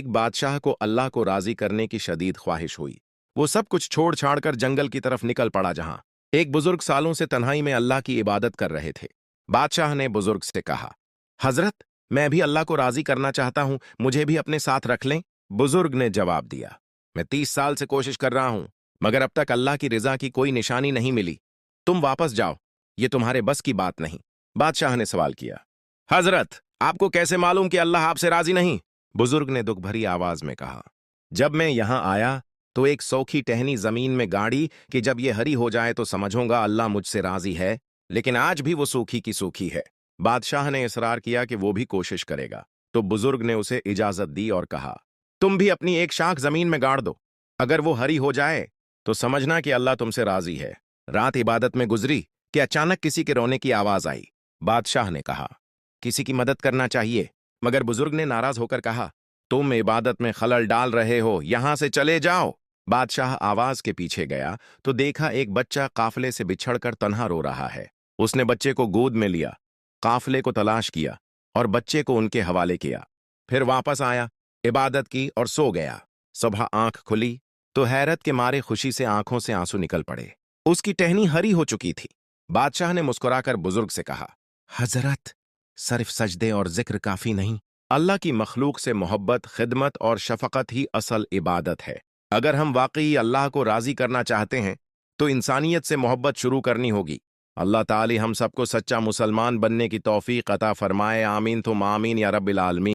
एक बादशाह को अल्लाह को राजी करने की शदीद ख्वाहिश हुई। वो सब कुछ छोड़ छाड़ कर जंगल की तरफ निकल पड़ा, जहां एक बुजुर्ग सालों से तन्हाई में अल्लाह की इबादत कर रहे थे। बादशाह ने बुजुर्ग से कहा, हजरत, मैं भी अल्लाह को राजी करना चाहता हूं, मुझे भी अपने साथ रख लें। बुजुर्ग ने जवाब दिया, मैं 30 साल से कोशिश कर रहा हूं, मगर अब तक अल्लाह की रिजा की कोई निशानी नहीं मिली। तुम वापस जाओ, ये तुम्हारे बस की बात नहीं। बादशाह ने सवाल किया, हजरत, आपको कैसे मालूम कि अल्लाह आपसे राजी नहीं? बुजुर्ग ने दुख भरी आवाज में कहा, जब मैं यहां आया तो एक सौखी टहनी जमीन में गाड़ी कि जब ये हरी हो जाए तो समझूंगा अल्लाह मुझसे राजी है, लेकिन आज भी वो सूखी की सूखी है। बादशाह ने इसरार किया कि वो भी कोशिश करेगा, तो बुजुर्ग ने उसे इजाजत दी और कहा, तुम भी अपनी एक शाख जमीन में गाड़ दो, अगर वो हरी हो जाए तो समझना कि अल्लाह तुमसे राजी है। रात इबादत में गुजरी कि अचानक किसी के रोने की आवाज आई। बादशाह ने कहा, किसी की मदद करना चाहिए, मगर बुजुर्ग ने नाराज होकर कहा, तुम इबादत में खलल डाल रहे हो, यहां से चले जाओ। बादशाह आवाज के पीछे गया तो देखा एक बच्चा काफले से बिछड़कर तन्हा रो रहा है। उसने बच्चे को गोद में लिया, काफले को तलाश किया और बच्चे को उनके हवाले किया। फिर वापस आया, इबादत की और सो गया। सुबह आंख खुली तो हैरत के मारे खुशी से आंखों से आंसू निकल पड़े। उसकी टहनी हरी हो चुकी थी। बादशाह ने मुस्कुराकर बुजुर्ग से कहा, हजरत, सिर्फ सजदे और जिक्र काफी नहीं, अल्लाह की मखलूक से मोहब्बत, खिदमत और शफकत ही असल इबादत है। अगर हम वाकई अल्लाह को राजी करना चाहते हैं तो इंसानियत से मोहब्बत शुरू करनी होगी। अल्लाह ताली हम सबको सच्चा मुसलमान बनने की तौफीक अता फरमाए। आमीन तुम आमीन या रब्बिल आलमीन।